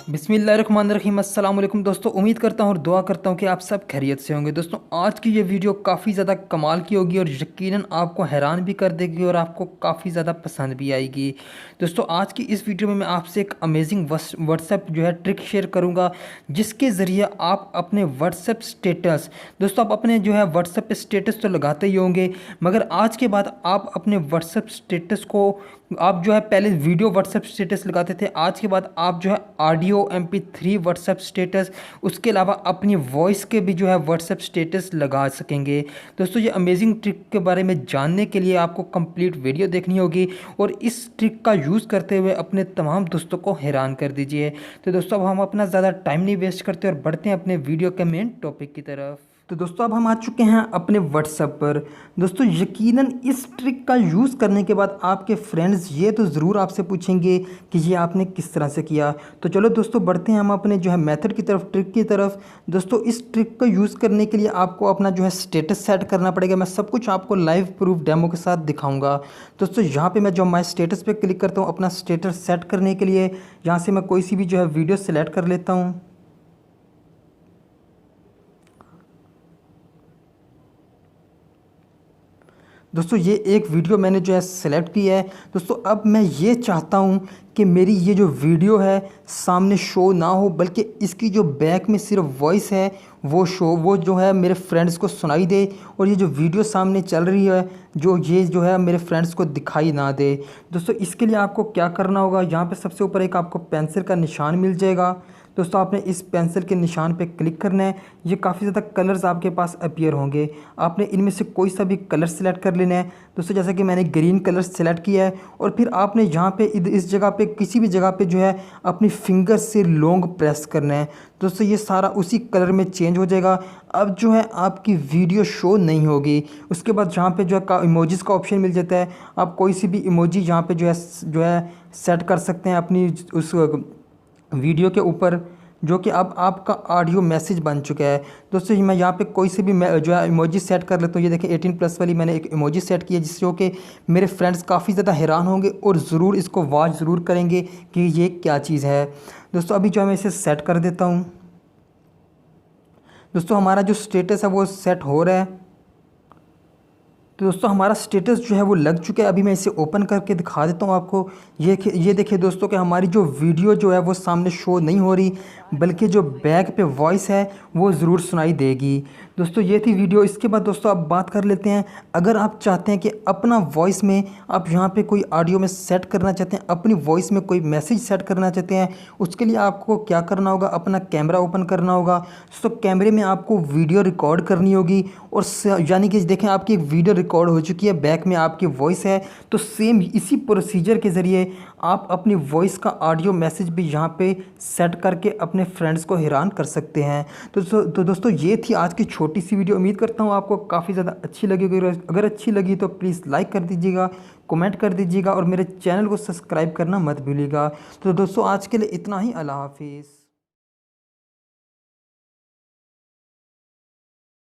बिस्मिल्लाहिर्रहमानिर्रहीम अस्सलाम वालेकुम दोस्तों। उम्मीद करता हूँ और दुआ करता हूँ कि आप सब खैरियत से होंगे। दोस्तों आज की ये वीडियो काफ़ी ज़्यादा कमाल की होगी और यकीनन आपको हैरान भी कर देगी और आपको काफ़ी ज़्यादा पसंद भी आएगी। दोस्तों आज की इस वीडियो में मैं आपसे एक अमेजिंग व्हाट्सएप जो है ट्रिक शेयर करूँगा, जिसके ज़रिए आप अपने व्हाट्सएप स्टेटस, दोस्तों आप अपने जो है व्हाट्सएप पे स्टेटस तो लगाते ही होंगे, मगर आज के बाद आप अपने व्हाट्सएप स्टेटस को आप जो है पहले वीडियो व्हाट्सएप स्टेटस लगाते थे, आज के बाद आप जो है ऑडियो MP3 व्हाट्सएप स्टेटस, उसके अलावा अपनी वॉइस के भी जो है व्हाट्सएप स्टेटस लगा सकेंगे। दोस्तों ये अमेजिंग ट्रिक के बारे में जानने के लिए आपको कंप्लीट वीडियो देखनी होगी और इस ट्रिक का यूज़ करते हुए अपने तमाम दोस्तों को हैरान कर दीजिए। तो दोस्तों अब हम अपना ज़्यादा टाइम नहीं वेस्ट करते और बढ़ते हैं अपने वीडियो के मेन टॉपिक की तरफ। तो दोस्तों अब हम आ चुके हैं अपने व्हाट्सएप पर। दोस्तों यकीनन इस ट्रिक का यूज़ करने के बाद आपके फ्रेंड्स ये तो ज़रूर आपसे पूछेंगे कि ये आपने किस तरह से किया। तो चलो दोस्तों बढ़ते हैं हम अपने जो है मेथड की तरफ, ट्रिक की तरफ। दोस्तों इस ट्रिक को यूज़ करने के लिए आपको अपना जो है स्टेटस सेट करना पड़ेगा। मैं सब कुछ आपको लाइव प्रूफ डेमो के साथ दिखाऊँगा। दोस्तों यहाँ पर मैं जो माई स्टेटस पर क्लिक करता हूँ अपना स्टेटस सेट करने के लिए, यहाँ से मैं कोई सी भी जो है वीडियो सेलेक्ट कर लेता हूँ। दोस्तों ये एक वीडियो मैंने जो है सेलेक्ट की है। दोस्तों अब मैं ये चाहता हूँ कि मेरी ये जो वीडियो है सामने शो ना हो, बल्कि इसकी जो बैक में सिर्फ वॉइस है वो जो है मेरे फ्रेंड्स को सुनाई दे, और ये जो वीडियो सामने चल रही है ये जो है मेरे फ्रेंड्स को दिखाई ना दे। दोस्तों इसके लिए आपको क्या करना होगा, यहाँ पे सबसे ऊपर एक आपको पेंसिल का निशान मिल जाएगा। दोस्तों आपने इस पेंसिल के निशान पे क्लिक करना है। ये काफ़ी ज़्यादा कलर्स आपके पास अपीयर होंगे, आपने इनमें से कोई सा भी कलर सेलेक्ट कर लेना है। दोस्तों जैसा कि मैंने ग्रीन कलर सेलेक्ट किया है, और फिर आपने यहाँ पे इस जगह पे किसी भी जगह पे जो है अपनी फिंगर से लॉन्ग प्रेस करना है। दोस्तों ये सारा उसी कलर में चेंज हो जाएगा। अब जो है आपकी वीडियो शो नहीं होगी। उसके बाद जहाँ पे जो है इमोजीज़ का ऑप्शन मिल जाता है, आप कोई सी भी इमोजी यहाँ पे जो है सेट कर सकते हैं अपनी उस वीडियो के ऊपर, जो कि अब आपका ऑडियो मैसेज बन चुका है। दोस्तों मैं यहाँ पे कोई से भी जो है इमोजी सेट कर लेता हूँ। ये देखिए 18+ वाली मैंने एक इमोजी सेट की है, जिससे कि मेरे फ्रेंड्स काफ़ी ज़्यादा हैरान होंगे और ज़रूर इसको वॉच ज़रूर करेंगे कि ये क्या चीज़ है। दोस्तों अभी जो है मैं इसे सेट कर देता हूँ। दोस्तों हमारा जो स्टेटस है वो सेट हो रहा है। तो दोस्तों हमारा स्टेटस जो है वो लग चुका है। अभी मैं इसे ओपन करके दिखा देता हूँ आपको। ये देखिए दोस्तों कि हमारी जो वीडियो जो है वो सामने शो नहीं हो रही, बल्कि जो बैक पे वॉइस है वो ज़रूर सुनाई देगी। दोस्तों ये थी वीडियो। इसके बाद दोस्तों आप बात कर लेते हैं, अगर आप चाहते हैं कि अपना वॉइस में आप यहाँ पे कोई ऑडियो में सेट करना चाहते हैं, अपनी वॉइस में कोई मैसेज सेट करना चाहते हैं, उसके लिए आपको क्या करना होगा, अपना कैमरा ओपन करना होगा। दोस्तों कैमरे में आपको वीडियो रिकॉर्ड करनी होगी, और यानी कि देखें आपकी एक वीडियो रिकॉर्ड हो चुकी है, बैक में आपकी वॉइस है। तो सेम इसी प्रोसीजर के ज़रिए आप अपनी वॉइस का ऑडियो मैसेज भी यहाँ पे सेट करके अपने फ्रेंड्स को हैरान कर सकते हैं। तो दोस्तों ये थी आज की छोटी सी वीडियो। उम्मीद करता हूँ आपको काफ़ी ज़्यादा अच्छी लगेगी। अगर अच्छी लगी तो प्लीज़ लाइक कर दीजिएगा, कमेंट कर दीजिएगा, और मेरे चैनल को सब्सक्राइब करना मत भूलिएगा। तो दोस्तों आज के लिए इतना ही। अल्लाह हाफिज़।